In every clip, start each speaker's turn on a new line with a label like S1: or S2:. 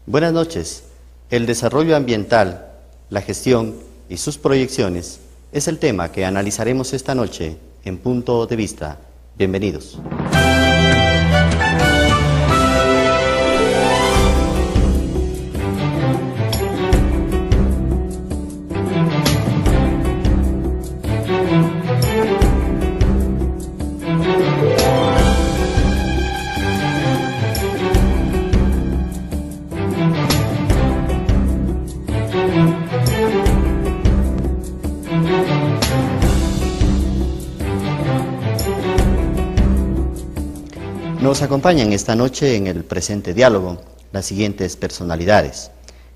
S1: Buenas noches. El desarrollo ambiental, la gestión y sus proyecciones es el tema que analizaremos esta noche en Punto de Vista. Bienvenidos. Nos acompañan esta noche en el presente diálogo las siguientes personalidades.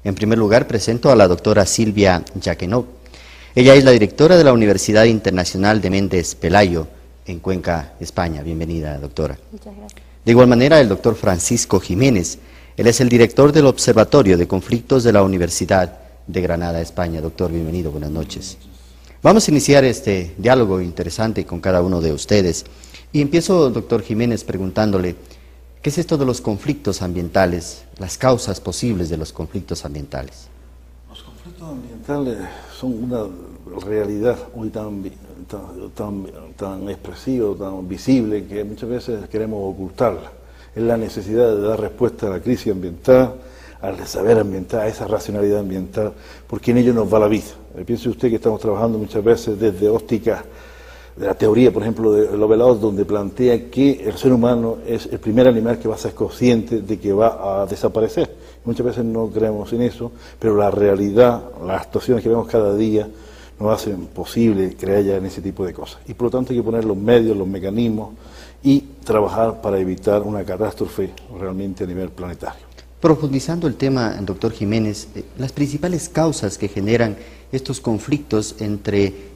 S1: En primer lugar, presento a la doctora Silvia Jaquenot. Ella es la directora de la Universidad Internacional de Méndez Pelayo, en Cuenca, España. Bienvenida, doctora.
S2: Muchas gracias.
S1: De igual manera, el doctor Francisco Jiménez. Él es el director del Observatorio de Conflictos de la Universidad de Granada, España. Doctor, bienvenido, buenas noches. Vamos a iniciar este diálogo interesante con cada uno de ustedes. Y empiezo, doctor Jiménez, preguntándole, ¿qué es esto de los conflictos ambientales, las causas posibles de los conflictos ambientales?
S3: Los conflictos ambientales son una realidad hoy tan expresiva, tan visible, que muchas veces queremos ocultarla. Es la necesidad de dar respuesta a la crisis ambiental, al saber ambiental, a esa racionalidad ambiental, porque en ello nos va la vida. Piense usted que estamos trabajando muchas veces desde ópticas de la teoría, por ejemplo, de Lovelace, donde plantea que el ser humano es el primer animal que va a ser consciente de que va a desaparecer. Muchas veces no creemos en eso, pero la realidad, las actuaciones que vemos cada día, nos hacen posible creer ya en ese tipo de cosas. Y por lo tanto hay que poner los medios, los mecanismos y trabajar para evitar una catástrofe realmente a nivel planetario.
S1: Profundizando el tema, doctor Jiménez, las principales causas que generan estos conflictos entre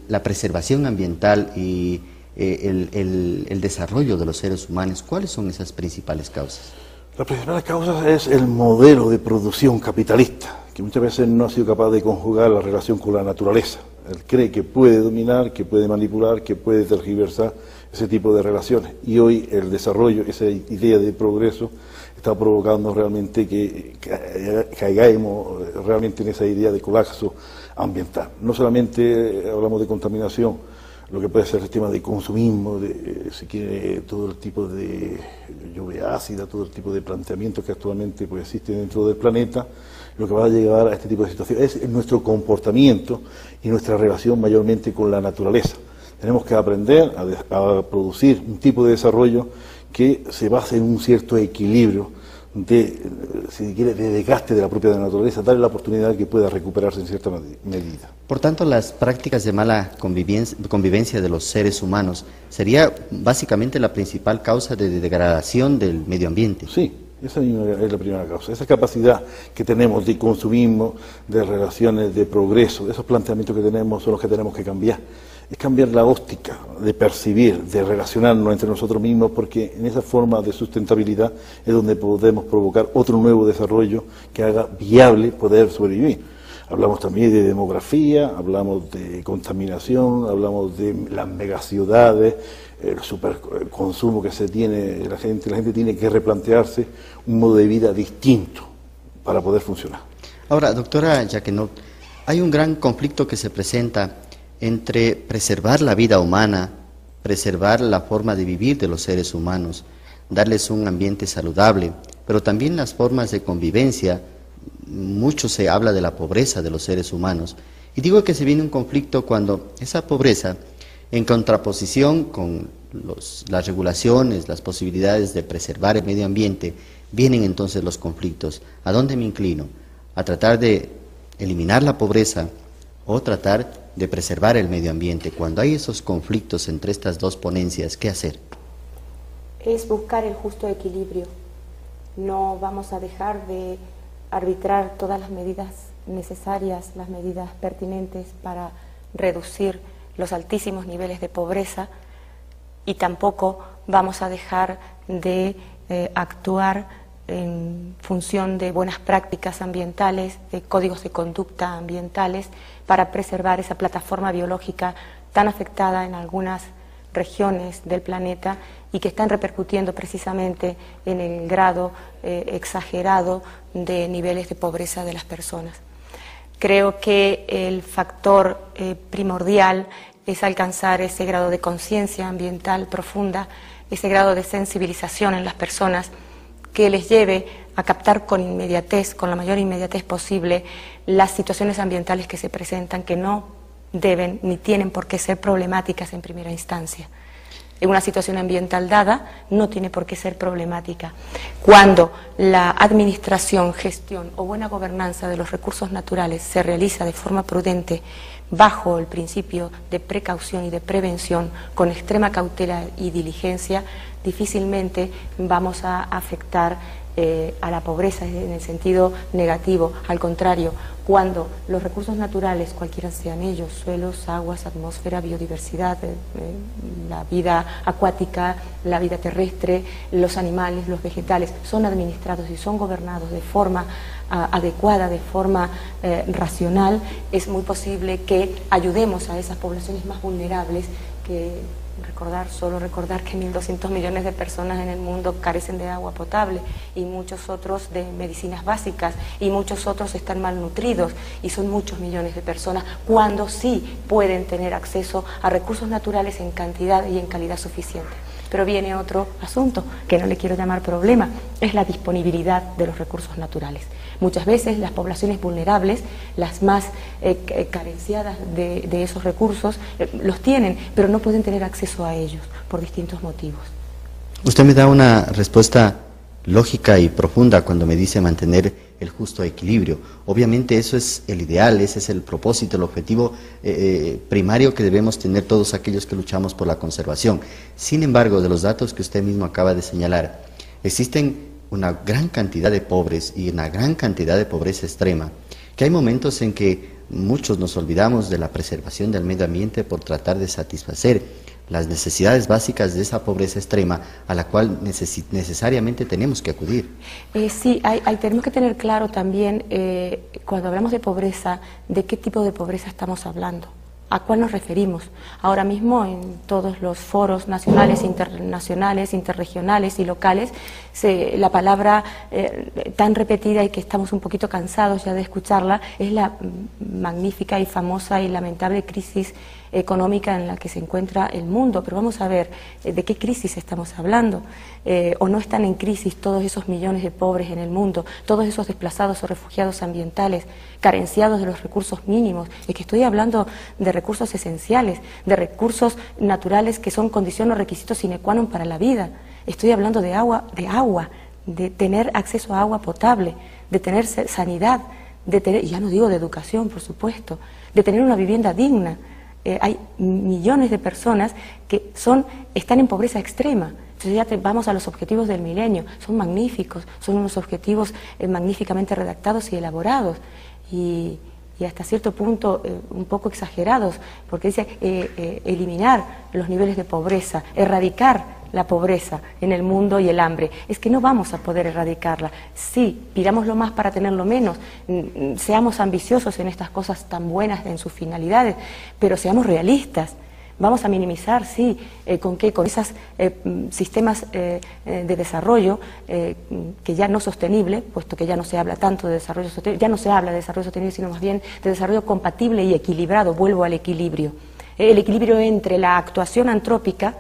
S1: la preservación ambiental y el desarrollo de los seres humanos, ¿cuáles son esas principales causas?
S3: La principal causa es el modelo de producción capitalista, que muchas veces no ha sido capaz de conjugar la relación con la naturaleza. Él cree que puede dominar, que puede manipular, que puede tergiversar ese tipo de relaciones. Y hoy el desarrollo, esa idea de progreso, está provocando realmente que caigamos realmente en esa idea de colapso ambiental. No solamente hablamos de contaminación, lo que puede ser el tema de consumismo, si quiere, todo el tipo de lluvia ácida, todo el tipo de planteamientos que actualmente pues, existen dentro del planeta, lo que va a llevar a este tipo de situaciones es nuestro comportamiento y nuestra relación mayormente con la naturaleza. Tenemos que aprender a producir un tipo de desarrollo que se base en un cierto equilibrio si quiere, de desgaste de la propia naturaleza, darle la oportunidad de que pueda recuperarse en cierta medida.
S1: Por tanto, las prácticas de mala convivencia de los seres humanos sería básicamente la principal causa de degradación del medio ambiente.
S3: Sí, esa es la primera causa. Esa capacidad que tenemos de consumismo, de relaciones, de progreso, esos planteamientos que tenemos son los que tenemos que cambiar. Es cambiar la óptica de percibir, de relacionarnos entre nosotros mismos, porque en esa forma de sustentabilidad es donde podemos provocar otro nuevo desarrollo que haga viable poder sobrevivir. Hablamos también de demografía, hablamos de contaminación, hablamos de las megaciudades, el superconsumo que se tiene, la gente tiene que replantearse un modo de vida distinto para poder funcionar.
S1: Ahora, doctora Jaquenot, hay un gran conflicto que se presenta entre preservar la vida humana, preservar la forma de vivir de los seres humanos, darles un ambiente saludable, pero también las formas de convivencia. Mucho se habla de la pobreza de los seres humanos, y digo que se viene un conflicto cuando esa pobreza, en contraposición con las regulaciones, las posibilidades de preservar el medio ambiente, vienen entonces los conflictos. ¿A dónde me inclino? ¿A tratar de eliminar la pobreza o tratar de preservar el medio ambiente? Cuando hay esos conflictos entre estas dos ponencias, ¿qué hacer?
S2: Es buscar el justo equilibrio. No vamos a dejar de arbitrar todas las medidas necesarias, las medidas pertinentes para reducir los altísimos niveles de pobreza, y tampoco vamos a dejar de actuar en función de buenas prácticas ambientales, de códigos de conducta ambientales, para preservar esa plataforma biológica tan afectada en algunas regiones del planeta y que están repercutiendo precisamente en el grado exagerado de niveles de pobreza de las personas. Creo que el factor primordial es alcanzar ese grado de conciencia ambiental profunda, ese grado de sensibilización en las personas que les lleve a captar con inmediatez, con la mayor inmediatez posible, las situaciones ambientales que se presentan, que no deben ni tienen por qué ser problemáticas en primera instancia. En una situación ambiental dada no tiene por qué ser problemática. Cuando la administración, gestión o buena gobernanza de los recursos naturales se realiza de forma prudente, bajo el principio de precaución y de prevención, con extrema cautela y diligencia, difícilmente vamos a afectar a la pobreza en el sentido negativo. Al contrario, cuando los recursos naturales, cualquiera sean ellos, suelos, aguas, atmósfera, biodiversidad, la vida acuática, la vida terrestre, los animales, los vegetales, son administrados y son gobernados de forma adecuada, de forma racional, es muy posible que ayudemos a esas poblaciones más vulnerables que solo recordar que 1.200 millones de personas en el mundo carecen de agua potable y muchos otros de medicinas básicas y muchos otros están malnutridos y son muchos millones de personas cuando sí pueden tener acceso a recursos naturales en cantidad y en calidad suficiente. Pero viene otro asunto, que no le quiero llamar problema, es la disponibilidad de los recursos naturales. Muchas veces las poblaciones vulnerables, las más carenciadas de esos recursos, los tienen, pero no pueden tener acceso a ellos por distintos motivos.
S1: Usted me da una respuesta lógica y profunda cuando me dice mantener el justo equilibrio. Obviamente eso es el ideal, ese es el propósito, el objetivo primario que debemos tener todos aquellos que luchamos por la conservación. Sin embargo, de los datos que usted mismo acaba de señalar, existen una gran cantidad de pobres y una gran cantidad de pobreza extrema, que hay momentos en que muchos nos olvidamos de la preservación del medio ambiente por tratar de satisfacer las necesidades básicas de esa pobreza extrema a la cual necesariamente tenemos que acudir.
S2: Sí, tenemos que tener claro también, cuando hablamos de pobreza, de qué tipo de pobreza estamos hablando. ¿A cuál nos referimos? Ahora mismo en todos los foros nacionales, internacionales, interregionales y locales, la palabra tan repetida y que estamos un poquito cansados ya de escucharla es la magnífica y famosa y lamentable crisis económica en la que se encuentra el mundo. Pero vamos a ver de qué crisis estamos hablando. ¿O no están en crisis todos esos millones de pobres en el mundo, todos esos desplazados o refugiados ambientales, carenciados de los recursos mínimos? Es que estoy hablando de recursos esenciales, de recursos naturales que son condición o requisito sine qua non para la vida. Estoy hablando de agua, de tener acceso a agua potable, de tener sanidad, de tener, y ya no digo de educación, por supuesto, de tener una vivienda digna. Hay millones de personas que están en pobreza extrema. Entonces ya vamos a los objetivos del milenio, son magníficos, son unos objetivos magníficamente redactados y elaborados y hasta cierto punto un poco exagerados, porque dice eliminar los niveles de pobreza, erradicar la pobreza en el mundo y el hambre. Es que no vamos a poder erradicarla. Sí, pidámoslo más para tenerlo menos, seamos ambiciosos en estas cosas tan buenas en sus finalidades, pero seamos realistas. Vamos a minimizar, sí, ¿con qué? Con esos sistemas de desarrollo que ya no sostenible, puesto que ya no se habla tanto de desarrollo sostenible, ya no se habla de desarrollo sostenible, sino más bien de desarrollo compatible y equilibrado. Vuelvo al equilibrio. El equilibrio entre la actuación antrópica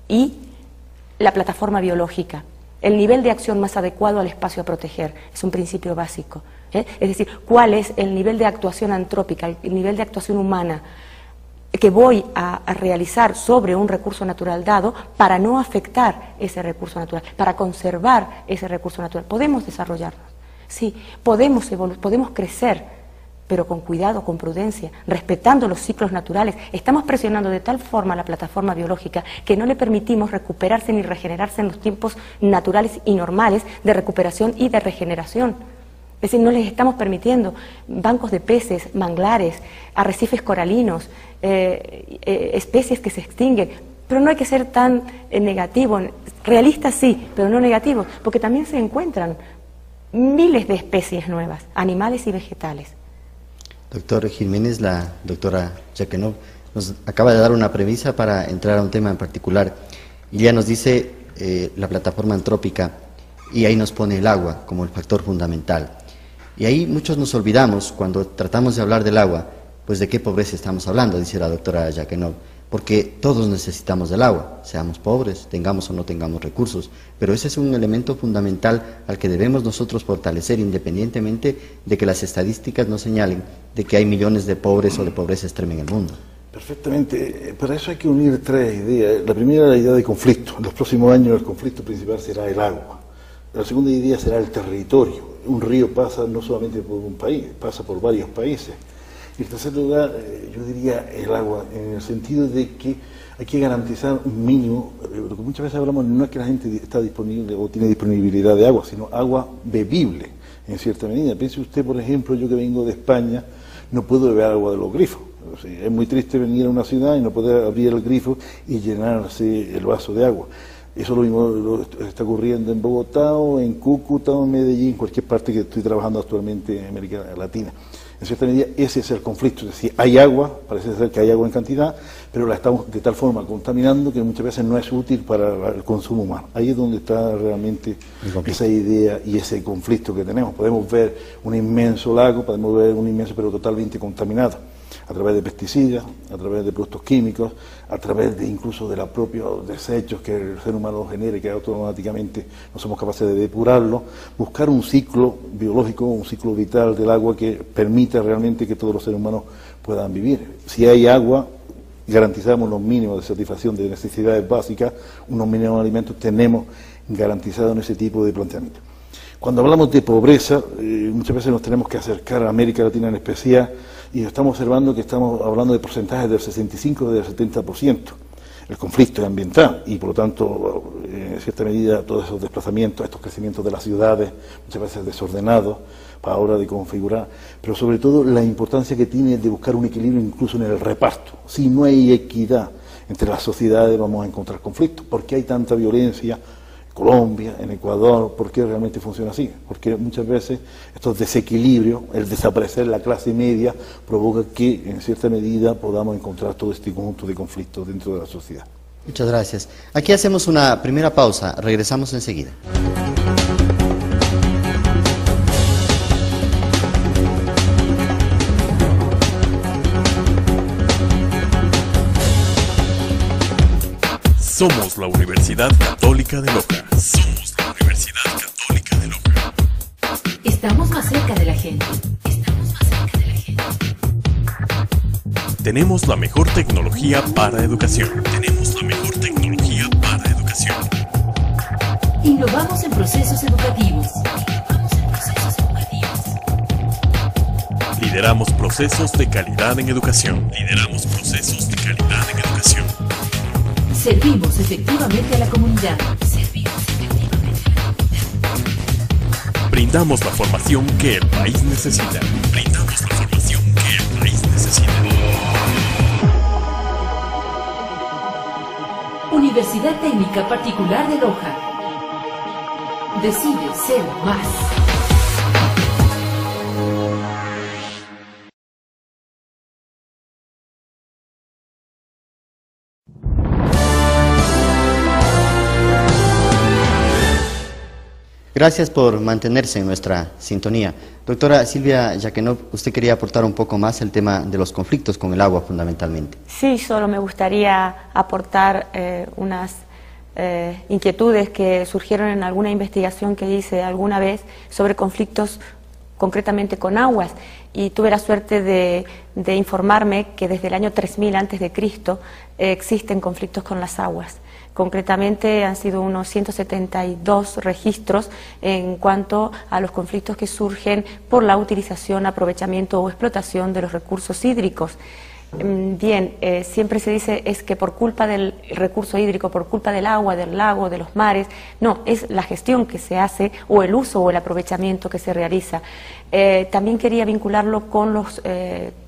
S2: y la plataforma biológica. El nivel de acción más adecuado al espacio a proteger. Es un principio básico. Es decir, ¿cuál es el nivel de actuación antrópica, el nivel de actuación humana que voy a realizar sobre un recurso natural dado para no afectar ese recurso natural, para conservar ese recurso natural? Podemos desarrollarnos, sí, podemos crecer, pero con cuidado, con prudencia, respetando los ciclos naturales. Estamos presionando de tal forma la plataforma biológica que no le permitimos recuperarse ni regenerarse en los tiempos naturales y normales de recuperación y de regeneración. Es decir, no les estamos permitiendo bancos de peces, manglares, arrecifes coralinos, especies que se extinguen. Pero no hay que ser tan negativo, realistas sí, pero no negativos, porque también se encuentran miles de especies nuevas, animales y vegetales.
S1: Doctor Jiménez, la doctora Jaquenot nos acaba de dar una premisa para entrar a un tema en particular. Y ya nos dice la plataforma antrópica, y ahí nos pone el agua como el factor fundamental. Y ahí muchos nos olvidamos, cuando tratamos de hablar del agua, pues de qué pobreza estamos hablando, dice la doctora Jaquenot, porque todos necesitamos del agua, seamos pobres, tengamos o no tengamos recursos, pero ese es un elemento fundamental al que debemos nosotros fortalecer, independientemente de que las estadísticas nos señalen de que hay millones de pobres o de pobreza extrema en el mundo.
S3: Perfectamente. Para eso hay que unir tres ideas. La primera es la idea de conflicto. En los próximos años el conflicto principal será el agua. La segunda idea será el territorio. Un río pasa no solamente por un país, pasa por varios países. Y en tercer lugar, yo diría el agua, en el sentido de que hay que garantizar un mínimo, lo que muchas veces hablamos no es que la gente está disponible o tiene disponibilidad de agua, sino agua bebible, en cierta medida. Piense usted, por ejemplo, yo que vengo de España, no puedo beber agua de los grifos. O sea, es muy triste venir a una ciudad y no poder abrir el grifo y llenarse el vaso de agua. Eso lo mismo está ocurriendo en Bogotá o en Cúcuta o en Medellín, en cualquier parte que estoy trabajando actualmente en América Latina. En cierta medida ese es el conflicto, es decir, hay agua, parece ser que hay agua en cantidad, pero la estamos de tal forma contaminando que muchas veces no es útil para el consumo humano. Ahí es donde está realmente esa idea y ese conflicto que tenemos. Podemos ver un inmenso lago, podemos ver un inmenso pero totalmente contaminado, a través de pesticidas, a través de productos químicos, a través de incluso de los propios desechos que el ser humano genera y que automáticamente no somos capaces de depurarlo. Buscar un ciclo biológico, un ciclo vital del agua que permita realmente que todos los seres humanos puedan vivir. Si hay agua, garantizamos los mínimos de satisfacción de necesidades básicas, unos mínimos de alimentos, tenemos garantizado en ese tipo de planteamiento. Cuando hablamos de pobreza, muchas veces nos tenemos que acercar a América Latina en especial, y estamos observando que estamos hablando de porcentajes del 65 o del 70%. El conflicto es ambiental y, por lo tanto, en cierta medida, todos esos desplazamientos, estos crecimientos de las ciudades, muchas veces desordenados, para la hora de configurar, pero sobre todo la importancia que tiene de buscar un equilibrio incluso en el reparto. Si no hay equidad entre las sociedades, vamos a encontrar conflictos. ¿Por qué hay tanta violencia? Colombia, en Ecuador, ¿por qué realmente funciona así? Porque muchas veces estos desequilibrios, el desaparecer de la clase media, provoca que en cierta medida podamos encontrar todo este conjunto de conflictos dentro de la sociedad.
S1: Muchas gracias. Aquí hacemos una primera pausa, regresamos enseguida.
S4: Somos la Universidad Católica de Loja. Somos la Universidad Católica de Loja.
S5: Estamos más cerca de la gente. Estamos más cerca de la gente.
S4: Tenemos la mejor tecnología para educación. Tenemos la mejor tecnología para educación.
S5: Innovamos en procesos educativos.
S4: Lideramos procesos de calidad en educación. Lideramos procesos de calidad en educación.
S5: Servimos efectivamente a la comunidad. Servimos efectivamente a la comunidad.
S4: Brindamos la formación que el país necesita. Brindamos la formación que el país necesita.
S5: Universidad Técnica Particular de Loja. Decide ser más.
S1: Gracias por mantenerse en nuestra sintonía. Doctora Silvia Jaquenot, usted quería aportar un poco más el tema de los conflictos con el agua fundamentalmente.
S2: Sí, solo me gustaría aportar unas inquietudes que surgieron en alguna investigación que hice alguna vez sobre conflictos concretamente con aguas, y tuve la suerte de informarme que desde el año 3000 a.C. Existen conflictos con las aguas. Concretamente han sido unos 172 registros en cuanto a los conflictos que surgen por la utilización, aprovechamiento o explotación de los recursos hídricos. Bien, siempre se dice es que por culpa del recurso hídrico, por culpa del agua, del lago, de los mares. No, es la gestión que se hace o el uso o el aprovechamiento que se realiza. También quería vincularlo con los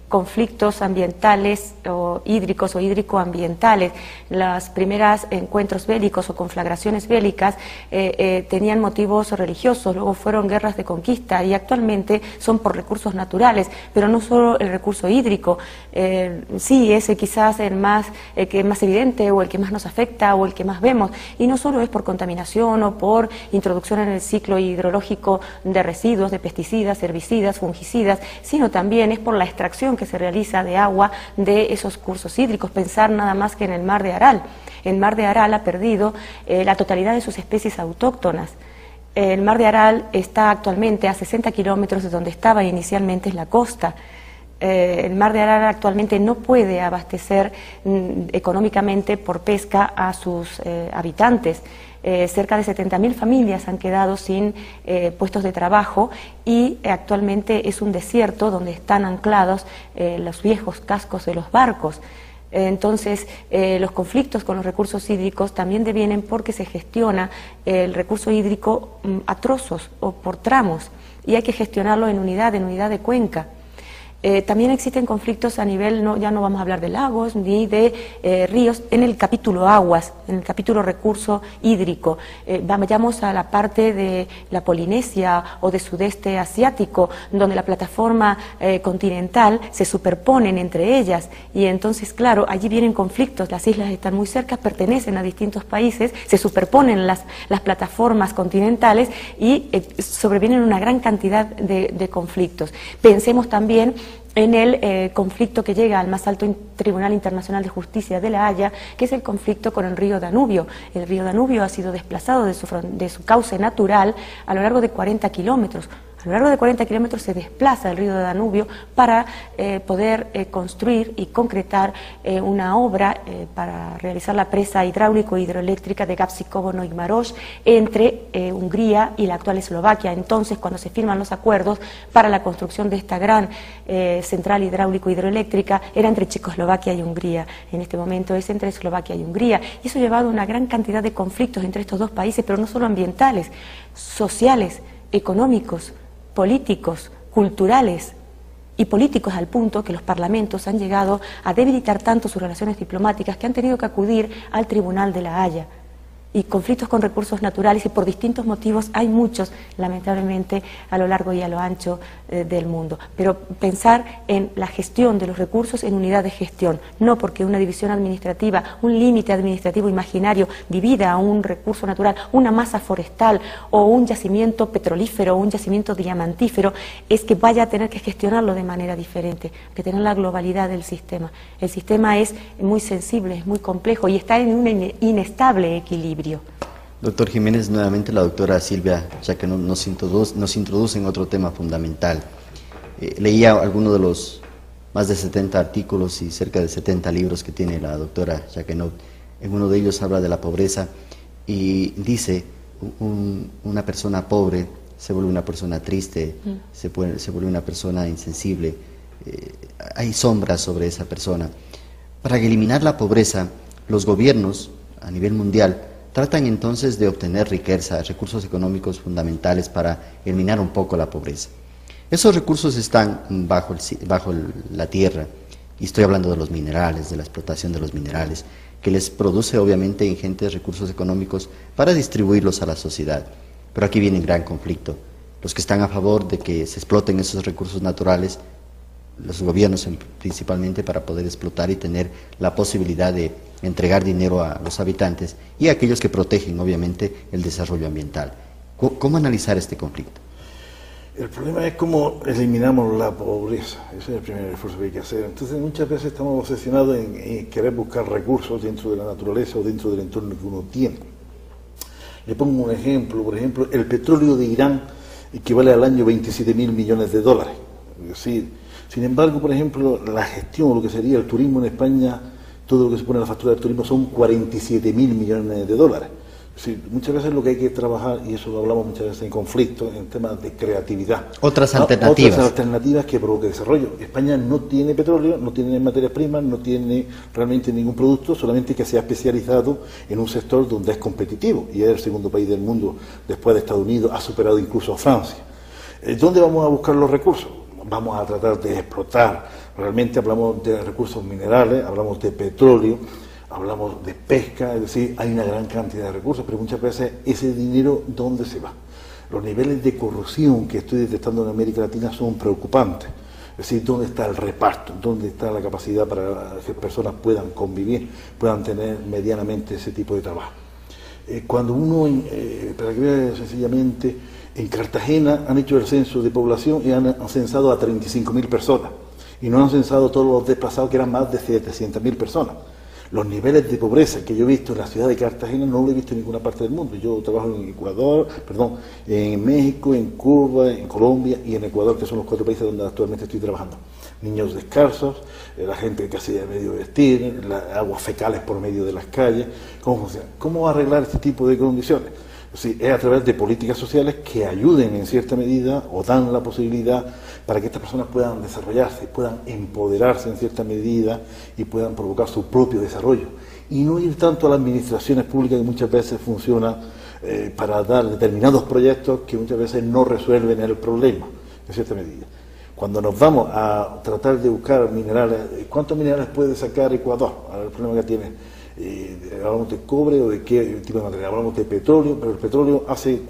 S2: conflictos ambientales o hídricos o hídrico-ambientales. Los primeros encuentros bélicos o conflagraciones bélicas tenían motivos religiosos, luego fueron guerras de conquista y actualmente son por recursos naturales, pero no solo el recurso hídrico. Sí, ese quizás el que es más evidente o el que más nos afecta o el que más vemos, y no solo es por contaminación o por introducción en el ciclo hidrológico de residuos, de pesticidas, herbicidas, fungicidas, sino también es por la extracción que se realiza de agua de esos cursos hídricos. Pensar nada más que en el mar de Aral. El mar de Aral ha perdido la totalidad de sus especies autóctonas. El mar de Aral está actualmente a 60 kilómetros de donde estaba inicialmente en la costa. El mar de Aral actualmente no puede abastecer económicamente por pesca a sus habitantes. Cerca de 70.000 familias han quedado sin puestos de trabajo y actualmente es un desierto donde están anclados los viejos cascos de los barcos. Entonces, los conflictos con los recursos hídricos también devienen porque se gestiona el recurso hídrico a trozos o por tramos, y hay que gestionarlo en unidad de cuenca. También existen conflictos a nivel, ya no vamos a hablar de lagos ni de ríos, en el capítulo aguas, en el capítulo recurso hídrico. Vayamos a la parte de la Polinesia o de sudeste asiático, donde la plataforma continental se superponen entre ellas, y entonces, claro, allí vienen conflictos, las islas están muy cerca, pertenecen a distintos países, se superponen las plataformas continentales y sobrevienen una gran cantidad de conflictos. Pensemos también en el conflicto que llega al más alto Tribunal Internacional de Justicia de La Haya, que es el conflicto con el río Danubio. El río Danubio ha sido desplazado de su cauce natural a lo largo de 40 kilómetros. A lo largo de 40 kilómetros se desplaza el río Danubio para poder construir y concretar una obra para realizar la presa hidráulico-hidroeléctrica de Gapsikovo-Noy-Maroš entre Hungría y la actual Eslovaquia. Entonces, cuando se firman los acuerdos para la construcción de esta gran central hidráulico-hidroeléctrica, era entre Checoslovaquia y Hungría. En este momento es entre Eslovaquia y Hungría. Y eso ha llevado a una gran cantidad de conflictos entre estos dos países, pero no solo ambientales, sociales, económicos, políticos, culturales y políticos, al punto que los parlamentos han llegado a debilitar tanto sus relaciones diplomáticas que han tenido que acudir al Tribunal de La Haya. Y conflictos con recursos naturales, y por distintos motivos hay muchos, lamentablemente, a lo largo y a lo ancho del mundo. Pero pensar en la gestión de los recursos en unidad de gestión, no porque una división administrativa, un límite administrativo imaginario divida a un recurso natural, una masa forestal o un yacimiento petrolífero o un yacimiento diamantífero, es que vaya a tener que gestionarlo de manera diferente, hay que tener la globalidad del sistema. El sistema es muy sensible, es muy complejo y está en un inestable equilibrio.
S1: Doctor Jiménez, nuevamente la doctora Silvia, ya que nos introduce en otro tema fundamental. Leía algunos de los más de 70 artículos y cerca de 70 libros que tiene la doctora Jaquenot. En uno de ellos habla de la pobreza y dice, una persona pobre se vuelve una persona triste, se vuelve una persona insensible, hay sombras sobre esa persona. Para eliminar la pobreza, los gobiernos a nivel mundial tratan entonces de obtener riqueza, recursos económicos fundamentales para eliminar un poco la pobreza. Esos recursos están bajo la tierra, y estoy hablando de los minerales, de la explotación de los minerales, que les produce obviamente ingentes recursos económicos para distribuirlos a la sociedad. Pero aquí viene un gran conflicto. Los que están a favor de que se exploten esos recursos naturales, los gobiernos principalmente, para poder explotar y tener la posibilidad de entregar dinero a los habitantes, y a aquellos que protegen obviamente el desarrollo ambiental. ¿Cómo analizar este conflicto?
S3: El problema es cómo eliminamos la pobreza. Ese es el primer esfuerzo que hay que hacer. Entonces muchas veces estamos obsesionados en querer buscar recursos dentro de la naturaleza o dentro del entorno que uno tiene. Le pongo un ejemplo. Por ejemplo, el petróleo de Irán equivale al año 27.000 millones de dólares. Es decir, sin embargo, por ejemplo, la gestión, lo que sería el turismo en España, todo lo que se pone en la factura del turismo son 47.000 millones de dólares. Es decir, muchas veces lo que hay que trabajar, y eso lo hablamos muchas veces en conflicto, en temas de creatividad.
S1: Otras alternativas.
S3: Otras alternativas que provoquen desarrollo. España no tiene petróleo, no tiene materias primas, no tiene realmente ningún producto, solamente que se ha especializado en un sector donde es competitivo, y es el segundo país del mundo, después de Estados Unidos, ha superado incluso a Francia. ¿Dónde vamos a buscar los recursos? vamos a tratar de explotar. Realmente hablamos de recursos minerales, hablamos de petróleo, hablamos de pesca, es decir, hay una gran cantidad de recursos, pero muchas veces ese dinero, ¿dónde se va? Los niveles de corrupción que estoy detectando en América Latina son preocupantes. Es decir, ¿dónde está el reparto? ¿Dónde está la capacidad para que personas puedan convivir, puedan tener medianamente ese tipo de trabajo? Cuando uno, para que vea sencillamente, en Cartagena han hecho el censo de población y han censado a 35.000 personas. Y no han censado todos los desplazados, que eran más de 700.000 personas. Los niveles de pobreza que yo he visto en la ciudad de Cartagena no lo he visto en ninguna parte del mundo. Yo trabajo en México, en Cuba, en Colombia y en Ecuador, que son los 4 países donde actualmente estoy trabajando. Niños descalzos, la gente casi de medio vestir, aguas fecales por medio de las calles. ¿Cómo funciona? ¿Cómo arreglar este tipo de condiciones? Sí, es a través de políticas sociales que ayuden en cierta medida o dan la posibilidad para que estas personas puedan desarrollarse, puedan empoderarse en cierta medida y puedan provocar su propio desarrollo. Y no ir tanto a las administraciones públicas que muchas veces funcionan para dar determinados proyectos que muchas veces no resuelven el problema, en cierta medida. Cuando nos vamos a tratar de buscar minerales, ¿cuántos minerales puede sacar Ecuador? El problema que tiene. Hablamos de cobre o de qué tipo de material, hablamos de petróleo, pero el petróleo hace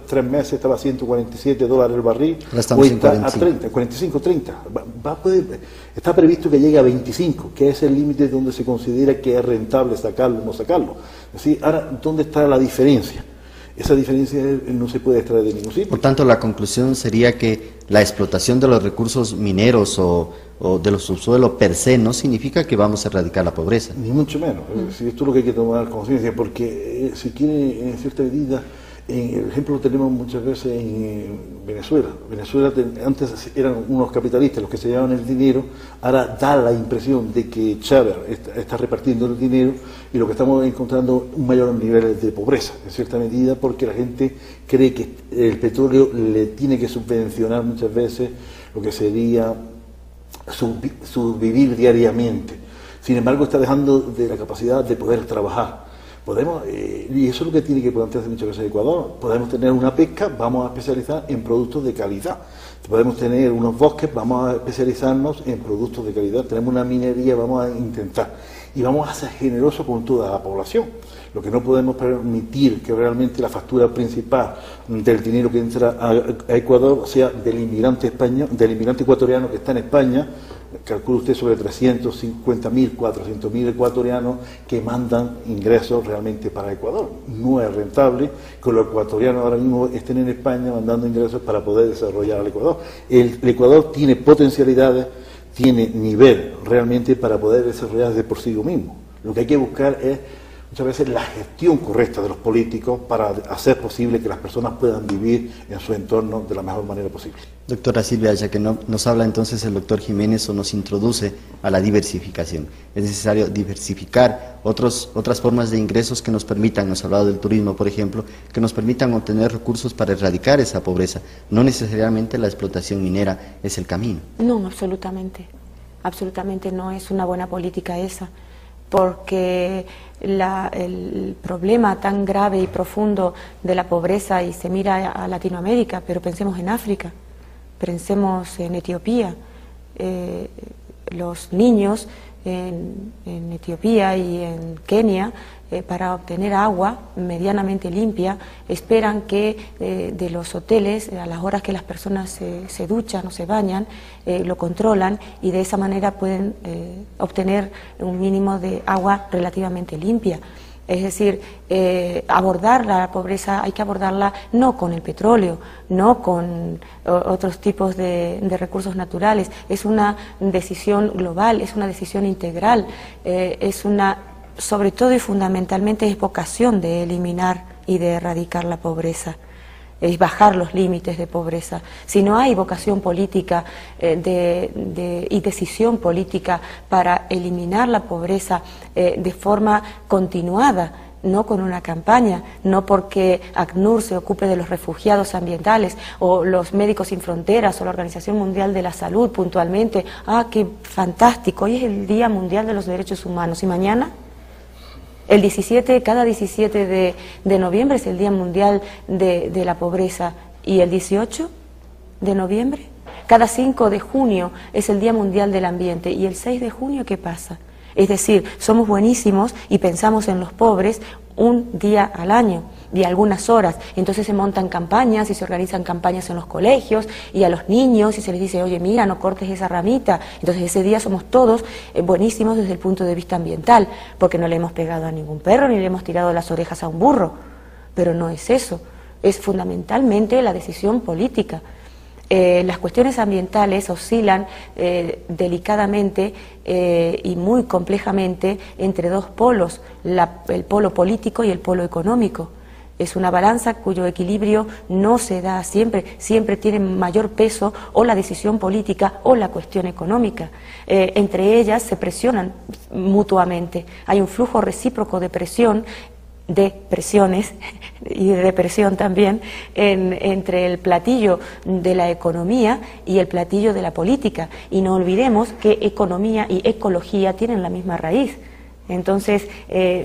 S3: 3 meses estaba a $147 el barril, hoy está a 30, 45, 30. Está previsto que llegue a 25, que es el límite donde se considera que es rentable sacarlo o no sacarlo. Es decir, ahora, ¿dónde está la diferencia? Esa diferencia no se puede extraer de ningún sitio.
S1: Por tanto, la conclusión sería que la explotación de los recursos mineros o de los subsuelos per se no significa que vamos a erradicar la pobreza.
S3: Ni mucho menos. Esto es lo que hay que tomar conciencia, porque si quiere, en cierta medida, el ejemplo lo tenemos muchas veces en Venezuela. Venezuela antes eran unos capitalistas los que se llevaban el dinero, ahora da la impresión de que Chávez está repartiendo el dinero y lo que estamos encontrando un mayor nivel de pobreza, en cierta medida, porque la gente cree que el petróleo le tiene que subvencionar muchas veces lo que sería su vivir diariamente. Sin embargo, está dejando de la capacidad de poder trabajar. Y eso es lo que tiene que plantearse muchas veces Ecuador. Podemos tener una pesca, vamos a especializar en productos de calidad. Podemos tener unos bosques, vamos a especializarnos en productos de calidad. Tenemos una minería, vamos a intentar. Y vamos a ser generosos con toda la población. Lo que no podemos permitir que realmente la factura principal del dinero que entra a Ecuador sea del inmigrante español, del inmigrante ecuatoriano que está en España. Calcula usted sobre 350.000, 400.000 ecuatorianos que mandan ingresos realmente para Ecuador. No es rentable que los ecuatorianos ahora mismo estén en España mandando ingresos para poder desarrollar al Ecuador. El Ecuador tiene potencialidades, tiene nivel realmente para poder desarrollarse de por sí mismo. Lo que hay que buscar es muchas veces la gestión correcta de los políticos para hacer posible que las personas puedan vivir en su entorno de la mejor manera posible.
S1: Doctora Silvia, ya que nos habla entonces el doctor Jiménez o nos introduce a la diversificación. Es necesario diversificar otras formas de ingresos que nos permitan, nos ha hablado del turismo, por ejemplo, que nos permitan obtener recursos para erradicar esa pobreza. No necesariamente la explotación minera es el camino.
S2: No, absolutamente. Absolutamente no es una buena política esa, porque el problema tan grave y profundo de la pobreza, y se mira a Latinoamérica, pero pensemos en África, pensemos en Etiopía. Los niños en Etiopía y en Kenia, para obtener agua medianamente limpia, esperan que de los hoteles, a las horas que las personas se duchan o se bañan, lo controlan y de esa manera pueden obtener un mínimo de agua relativamente limpia. Es decir, abordar la pobreza hay que abordarla no con el petróleo, no con otros tipos de recursos naturales. Es una decisión global, es una decisión integral, sobre todo y fundamentalmente es vocación de eliminar y de erradicar la pobreza. Es bajar los límites de pobreza. Si no hay vocación política y decisión política para eliminar la pobreza de forma continuada, no con una campaña, no porque ACNUR se ocupe de los refugiados ambientales o los Médicos Sin Fronteras o la Organización Mundial de la Salud puntualmente, qué fantástico, hoy es el Día Mundial de los Derechos Humanos, ¿y mañana? Cada 17 de noviembre es el Día Mundial de la Pobreza. ¿Y el 18 de noviembre? Cada 5 de junio es el Día Mundial del Ambiente. ¿Y el 6 de junio qué pasa? Es decir, somos buenísimos y pensamos en los pobres un día al año y algunas horas. Entonces se montan campañas y se organizan campañas en los colegios y a los niños y se les dice, oye, mira, no cortes esa ramita. Entonces ese día somos todos buenísimos desde el punto de vista ambiental, porque no le hemos pegado a ningún perro ni le hemos tirado las orejas a un burro. Pero no es eso, es fundamentalmente la decisión política. Las cuestiones ambientales oscilan delicadamente y muy complejamente entre dos polos, el polo político y el polo económico. Es una balanza cuyo equilibrio no se da siempre, siempre tiene mayor peso o la decisión política o la cuestión económica. Entre ellas se presionan mutuamente, hay un flujo recíproco de presión, de presiones y de depresión también entre el platillo de la economía y el platillo de la política, y no olvidemos que economía y ecología tienen la misma raíz. Entonces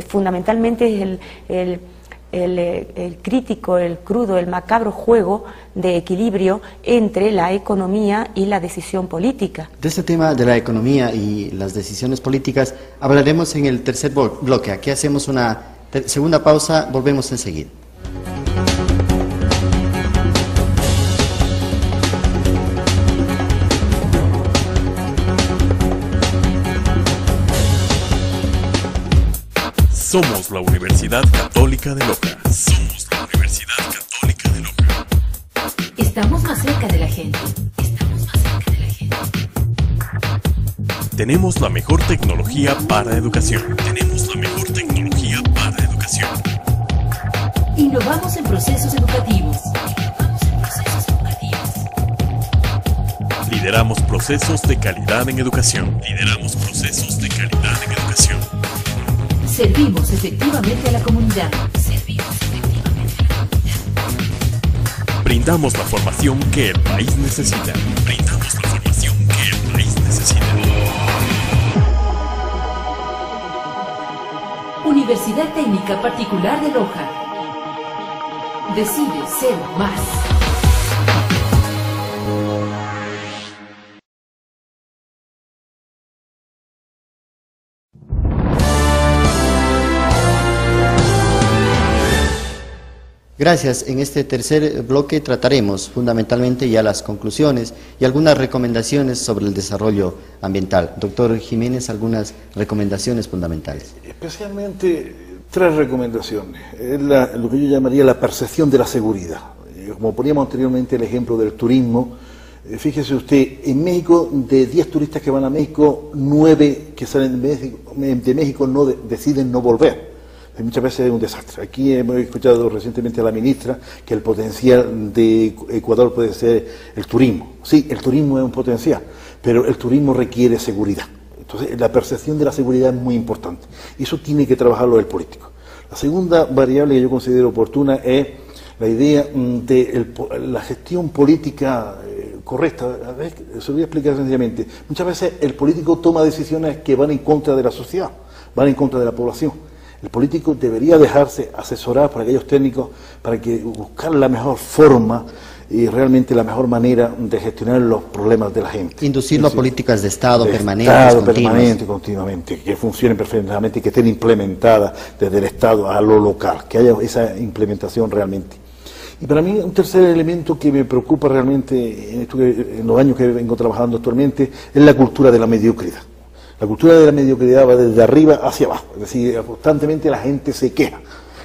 S2: fundamentalmente es el crítico, el crudo, el macabro juego de equilibrio entre la economía y la decisión política.
S1: De este tema de la economía y las decisiones políticas hablaremos en el tercer bloque. Aquí hacemos una segunda pausa, volvemos enseguida.
S4: Somos la Universidad Católica de Loja. Somos la Universidad Católica de Loja.
S5: Estamos más cerca de la gente. Estamos más cerca de la gente.
S4: Tenemos la mejor tecnología para educación. Tenemos la mejor tecnología para educación.
S5: Innovamos en procesos educativos.
S4: Lideramos procesos de calidad en educación. Lideramos procesos de calidad en educación.
S5: Servimos efectivamente a la comunidad. Servimos efectivamente a la comunidad.
S4: Brindamos la formación que el país necesita. Brindamos la formación que el país necesita.
S5: Universidad Técnica Particular de Loja. Decide ser más.
S1: Gracias. En este tercer bloque trataremos fundamentalmente ya las conclusiones y algunas recomendaciones sobre el desarrollo ambiental. Doctor Jiménez, algunas recomendaciones fundamentales.
S3: Especialmente 3 recomendaciones. Es lo que yo llamaría la percepción de la seguridad. Como poníamos anteriormente el ejemplo del turismo, fíjese usted, en México, de 10 turistas que van a México, 9 que salen de México no deciden no volver. Muchas veces es un desastre. Aquí hemos escuchado recientemente a la ministra que el potencial de Ecuador puede ser el turismo. Sí, el turismo es un potencial, pero el turismo requiere seguridad. Entonces, la percepción de la seguridad es muy importante. Y eso tiene que trabajarlo el político. La segunda variable que yo considero oportuna es la idea de la gestión política correcta. A ver, se lo voy a explicar sencillamente. Muchas veces el político toma decisiones que van en contra de la sociedad, van en contra de la población. El político debería dejarse asesorar por aquellos técnicos para que buscar la mejor forma y realmente la mejor manera de gestionar los problemas de la gente.
S1: Inducirlo a políticas de Estado permanentes,
S3: continuamente, que funcionen perfectamente y que estén implementadas desde el Estado a lo local, que haya esa implementación realmente. Y para mí un tercer elemento que me preocupa realmente en los años que vengo trabajando actualmente es la cultura de la mediocridad. La cultura de la mediocridad va desde arriba hacia abajo, es decir, constantemente la gente se queja.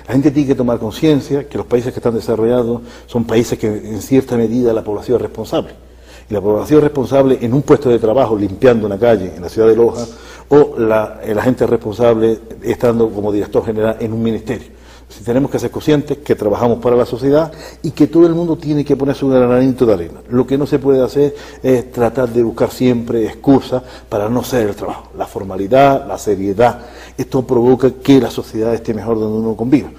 S3: La gente tiene que tomar conciencia que los países que están desarrollados son países que en cierta medida la población es responsable. Y la población es responsable en un puesto de trabajo limpiando una calle en la ciudad de Loja o la gente responsable estando como director general en un ministerio. Si tenemos que ser conscientes que trabajamos para la sociedad y que todo el mundo tiene que poner su granito de arena. Lo que no se puede hacer es tratar de buscar siempre excusas para no hacer el trabajo. La formalidad, la seriedad, esto provoca que la sociedad esté mejor donde uno conviva.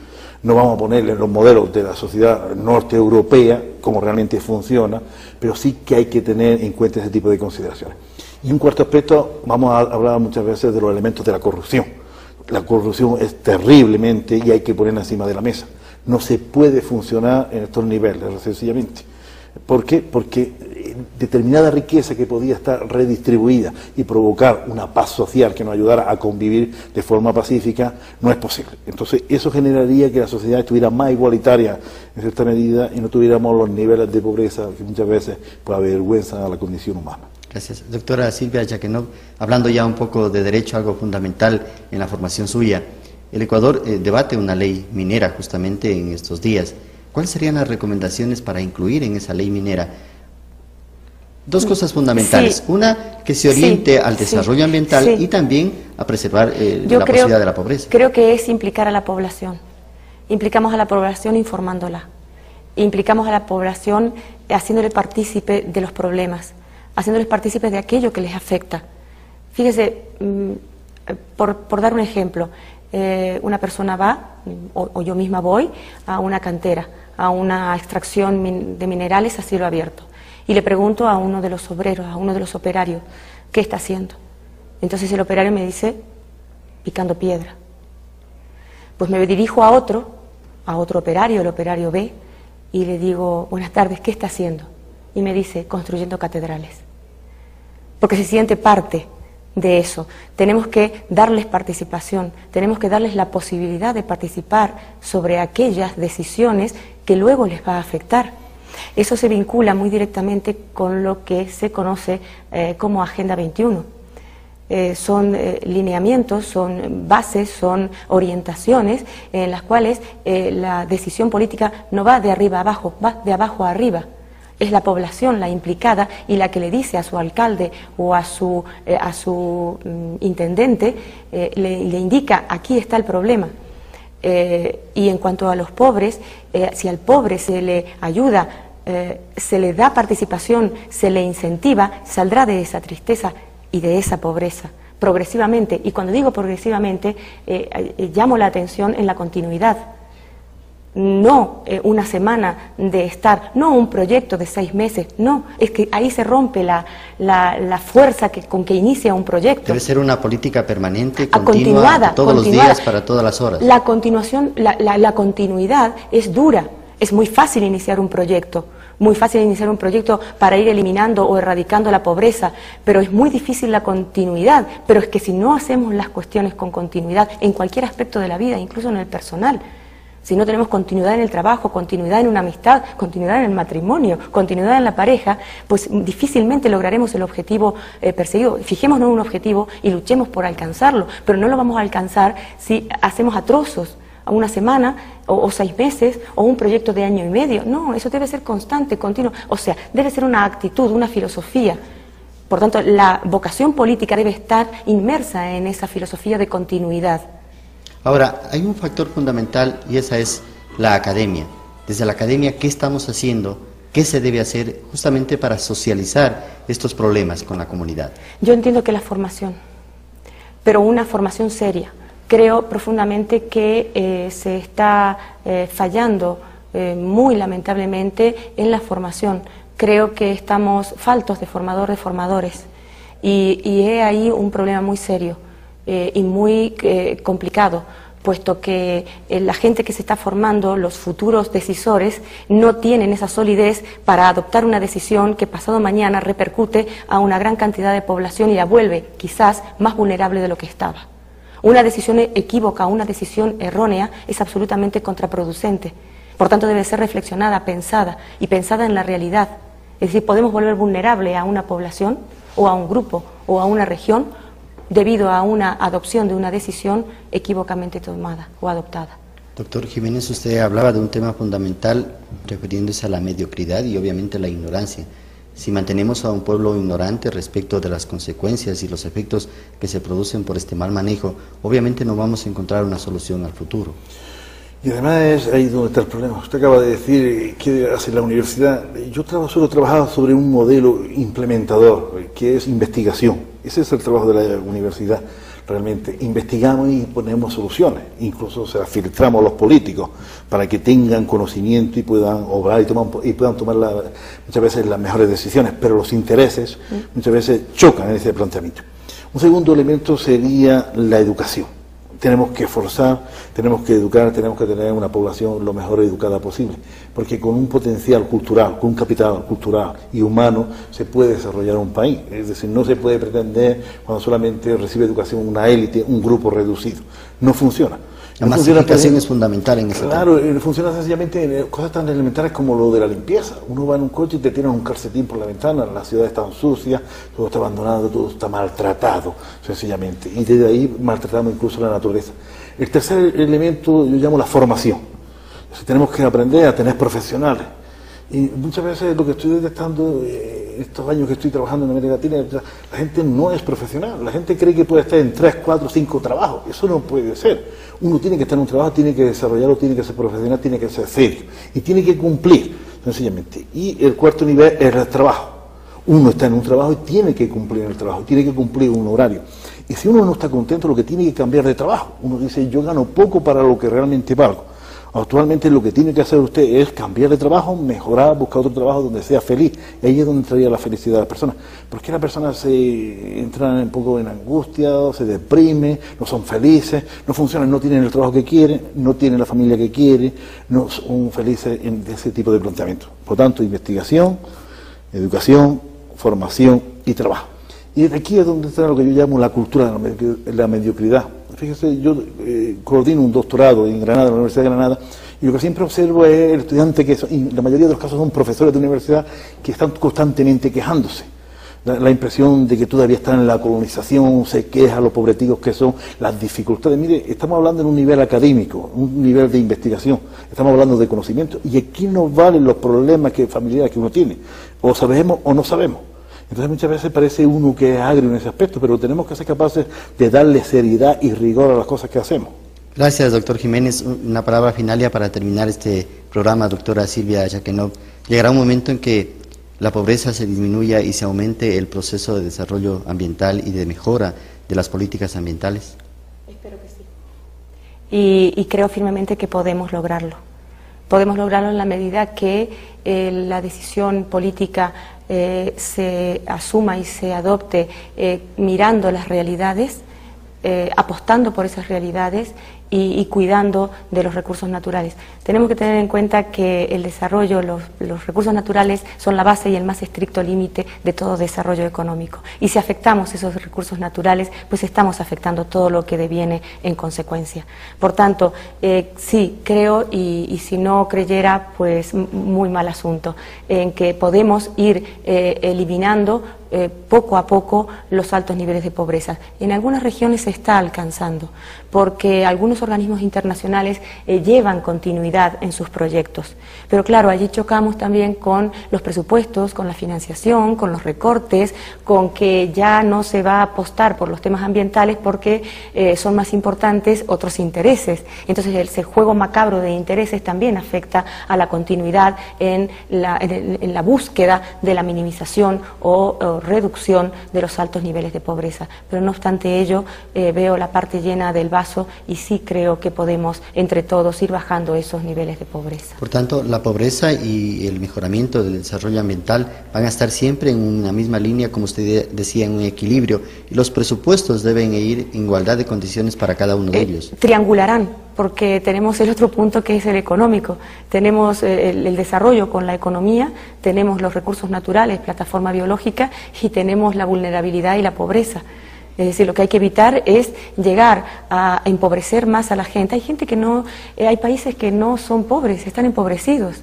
S3: No vamos a ponerle los modelos de la sociedad norte europea como realmente funciona, pero sí que hay que tener en cuenta ese tipo de consideraciones. Y un cuarto aspecto, vamos a hablar muchas veces de los elementos de la corrupción. La corrupción es terriblemente y hay que ponerla encima de la mesa. No se puede funcionar en estos niveles, sencillamente. ¿Por qué? Porque determinada riqueza que podía estar redistribuida y provocar una paz social que nos ayudara a convivir de forma pacífica, no es posible. Entonces, eso generaría que la sociedad estuviera más igualitaria en cierta medida y no tuviéramos los niveles de pobreza que muchas veces pues avergüenzan a la condición humana.
S1: Gracias. Doctora Silvia Jaquenot, hablando ya un poco de derecho, algo fundamental en la formación suya, el Ecuador debate una ley minera justamente en estos días. ¿Cuáles serían las recomendaciones para incluir en esa ley minera? Dos cosas fundamentales.
S2: Sí.
S1: Una, que se oriente al desarrollo ambiental y también a preservar la posibilidad de la pobreza.
S2: Creo que es implicar a la población. Implicamos a la población informándola. Implicamos a la población haciéndole partícipe de los problemas, haciéndoles partícipes de aquello que les afecta. Fíjese, por dar un ejemplo, una persona va, o yo misma voy, a una cantera, a una extracción de minerales a cielo abierto, y le pregunto a uno de los obreros, a uno de los operarios, ¿qué está haciendo? Entonces el operario me dice, picando piedra. Pues me dirijo a otro operario, el operario B, y le digo, buenas tardes, ¿qué está haciendo? Y me dice, construyendo catedrales. Porque se siente parte de eso. Tenemos que darles participación, tenemos que darles la posibilidad de participar sobre aquellas decisiones que luego les va a afectar. Eso se vincula muy directamente con lo que se conoce como Agenda 21. Son lineamientos, son bases, son orientaciones en las cuales la decisión política no va de arriba a abajo, va de abajo a arriba. Es la población la implicada y la que le dice a su alcalde o a su intendente, le indica, aquí está el problema. Y en cuanto a los pobres, si al pobre se le ayuda, se le da participación, se le incentiva, saldrá de esa tristeza y de esa pobreza, progresivamente. Y cuando digo progresivamente, llamo la atención en la continuidad. No una semana de estar, no un proyecto de 6 meses, no, es que ahí se rompe la fuerza con que inicia un proyecto.
S1: Debe ser una política permanente, continuada, todos los días, para todas las horas.
S2: La continuidad es dura, es muy fácil iniciar un proyecto, muy fácil iniciar un proyecto para ir eliminando o erradicando la pobreza, pero es muy difícil la continuidad. Pero es que si no hacemos las cuestiones con continuidad, en cualquier aspecto de la vida, incluso en el personal, si no tenemos continuidad en el trabajo, continuidad en una amistad, continuidad en el matrimonio, continuidad en la pareja, pues difícilmente lograremos el objetivo perseguido. Fijémonos en un objetivo y luchemos por alcanzarlo, pero no lo vamos a alcanzar si hacemos a trozos, a una semana o 6 meses o un proyecto de año y medio. No, eso debe ser constante, continuo, o sea, debe ser una actitud, una filosofía. Por tanto, la vocación política debe estar inmersa en esa filosofía de continuidad.
S1: Ahora, hay un factor fundamental y esa es la academia. Desde la academia, ¿qué estamos haciendo? ¿Qué se debe hacer justamente para socializar estos problemas con la comunidad?
S2: Yo entiendo que la formación, pero una formación seria. Creo profundamente que se está fallando muy lamentablemente en la formación. Creo que estamos faltos de formadores y he ahí un problema muy serio. Y muy complicado, puesto que la gente que se está formando, los futuros decisores, no tienen esa solidez para adoptar una decisión que pasado mañana repercute a una gran cantidad de población y la vuelve quizás más vulnerable de lo que estaba. Una decisión equívoca, una decisión errónea es absolutamente contraproducente. Por tanto, debe ser reflexionada, pensada y pensada en la realidad. Es decir, podemos volver vulnerable a una población o a un grupo o a una región debido a una adopción de una decisión equívocamente tomada o adoptada.
S1: Doctor Jiménez, usted hablaba de un tema fundamental refiriéndose a la mediocridad y obviamente a la ignorancia. Si mantenemos a un pueblo ignorante respecto de las consecuencias y los efectos que se producen por este mal manejo, obviamente no vamos a encontrar una solución al futuro.
S3: Y además es ahí donde está el problema. Usted acaba de decir qué hace la universidad. Yo solo he trabajado sobre un modelo implementador, que es investigación. Ese es el trabajo de la universidad, realmente. Investigamos y ponemos soluciones. Incluso filtramos a los políticos para que tengan conocimiento y puedan obrar y puedan tomar muchas veces las mejores decisiones. Pero los intereses muchas veces chocan en ese planteamiento. Un segundo elemento sería la educación. tenemos que forzar, tenemos que educar, tenemos que tener una población lo mejor educada posible, porque con un potencial cultural, con un capital cultural y humano se puede desarrollar un país. Es decir, no se puede pretender cuando solamente recibe educación una élite, un grupo reducido. No funciona.
S1: La masificación es fundamental en ese tema.
S3: Claro, funciona sencillamente en cosas tan elementales como lo de la limpieza. Uno va en un coche y te tiran un calcetín por la ventana, las ciudades están sucias, todo está abandonado, todo está maltratado, sencillamente. Y desde ahí maltratamos incluso la naturaleza. El tercer elemento yo llamo la formación. Tenemos que aprender a tener profesionales. Y muchas veces lo que estoy detectando estos años que estoy trabajando en América Latina, la gente no es profesional, la gente cree que puede estar en 3, 4, 5 trabajos, eso no puede ser. Uno tiene que estar en un trabajo, tiene que desarrollarlo, tiene que ser profesional, tiene que ser serio y tiene que cumplir, sencillamente. Y el cuarto nivel es el trabajo. Uno está en un trabajo y tiene que cumplir el trabajo, tiene que cumplir un horario. Y si uno no está contento, lo que tiene que cambiar de trabajo. Uno dice, yo gano poco para lo que realmente valgo. Actualmente lo que tiene que hacer usted es cambiar de trabajo, mejorar, buscar otro trabajo donde sea feliz. Y ahí es donde entraría la felicidad de las personas. Porque las personas se entran un poco en angustia, se deprimen, no son felices, no funcionan, no tienen el trabajo que quieren, no tienen la familia que quieren, no son felices en ese tipo de planteamiento. Por tanto, investigación, educación, formación y trabajo. Y de aquí es donde está lo que yo llamo la cultura de la mediocridad. Fíjese, yo coordino un doctorado en Granada, en la Universidad de Granada, y lo que siempre observo es el estudiante que, y la mayoría de los casos son profesores de universidad que están constantemente quejándose. La impresión de que todavía están en la colonización, se queja, los pobreticos que son, las dificultades. Mire, estamos hablando en un nivel académico, un nivel de investigación, estamos hablando de conocimiento, y aquí nos valen los problemas familiares que uno tiene, o sabemos o no sabemos. Entonces muchas veces parece uno que es agrio en ese aspecto, pero tenemos que ser capaces de darle seriedad y rigor a las cosas que hacemos.
S1: Gracias, doctor Jiménez. Una palabra final ya para terminar este programa, doctora Silvia Jaquenot. Llegará un momento en que la pobreza se disminuya y se aumente el proceso de desarrollo ambiental y de mejora de las políticas ambientales.
S2: Espero que sí. Y creo firmemente que podemos lograrlo. Podemos lograrlo en la medida que la decisión política se asuma y se adopte mirando las realidades, apostando por esas realidades y cuidando de los recursos naturales. Tenemos que tener en cuenta que el desarrollo, los recursos naturales son la base y el más estricto límite de todo desarrollo económico. Y si afectamos esos recursos naturales, pues estamos afectando todo lo que deviene en consecuencia. Por tanto, sí, creo, y si no creyera, pues muy mal asunto, en que podemos ir eliminando poco a poco los altos niveles de pobreza. En algunas regiones se está alcanzando, porque algunos organismos internacionales llevan continuidad en sus proyectos. Pero claro, allí chocamos también con los presupuestos, con la financiación, con los recortes, con que ya no se va a apostar por los temas ambientales porque son más importantes otros intereses. Entonces ese juego macabro de intereses también afecta a la continuidad en la búsqueda de la minimización o reducción de los altos niveles de pobreza. Pero no obstante ello, veo la parte llena del vaso y sí creo que podemos entre todos ir bajando esos niveles de pobreza.
S1: Por tanto, la pobreza y el mejoramiento del desarrollo ambiental van a estar siempre en una misma línea, como usted decía, en un equilibrio, y los presupuestos deben ir en igualdad de condiciones para cada uno de ellos.
S2: Triangularán, porque tenemos el otro punto que es el económico. Tenemos el desarrollo con la economía, tenemos los recursos naturales, plataforma biológica, y tenemos la vulnerabilidad y la pobreza. Es decir, lo que hay que evitar es llegar a empobrecer más a la gente. Hay gente que no, hay países que no son pobres, están empobrecidos.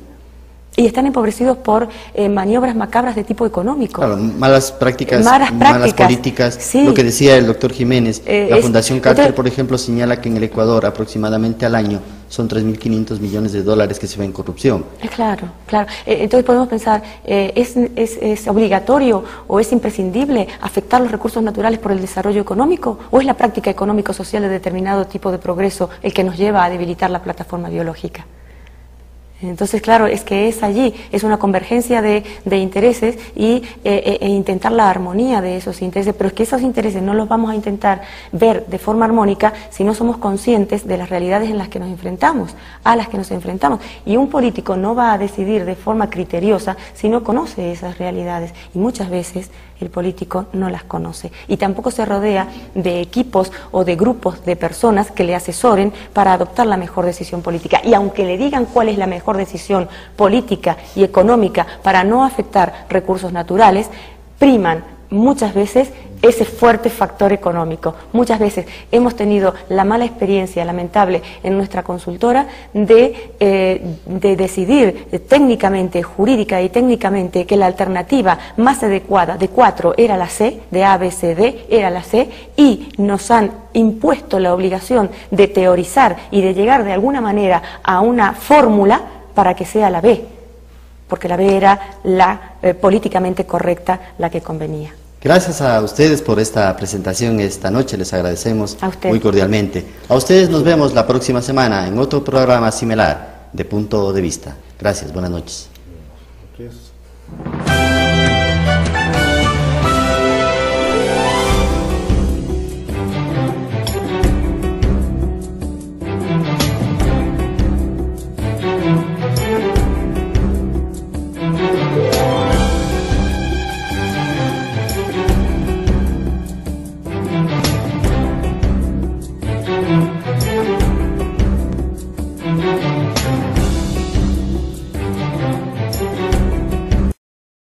S2: Y están empobrecidos por maniobras macabras de tipo económico. Claro,
S1: malas prácticas, malas políticas. Sí. Lo que decía el doctor Jiménez, la Fundación Carter, por ejemplo, señala que en el Ecuador aproximadamente al año son 3.500 millones de dólares que se va en corrupción.
S2: Claro, claro. Entonces podemos pensar, ¿es obligatorio o es imprescindible afectar los recursos naturales por el desarrollo económico? ¿O es la práctica económico-social de determinado tipo de progreso el que nos lleva a debilitar la plataforma biológica? Entonces, claro, es que es allí, es una convergencia de intereses e intentar la armonía de esos intereses, pero es que esos intereses no los vamos a intentar ver de forma armónica si no somos conscientes de las realidades en las que nos enfrentamos, a las que nos enfrentamos. Y un político no va a decidir de forma criteriosa si no conoce esas realidades, y muchas veces el político no las conoce, y tampoco se rodea de equipos o de grupos de personas que le asesoren para adoptar la mejor decisión política. Y aunque le digan cuál es la mejor decisión política y económica para no afectar recursos naturales, priman muchas veces ese fuerte factor económico. Muchas veces hemos tenido la mala experiencia lamentable en nuestra consultora de decidir técnicamente, jurídica y técnicamente, que la alternativa más adecuada de 4 era la C, de A, B, C, D, era la C, y nos han impuesto la obligación de teorizar y de llegar de alguna manera a una fórmula para que sea la B, porque la B era la políticamente correcta, la que convenía.
S1: Gracias a ustedes por esta presentación esta noche, les agradecemos muy cordialmente. A ustedes nos vemos la próxima semana en otro programa similar de Punto de Vista. Gracias, buenas noches.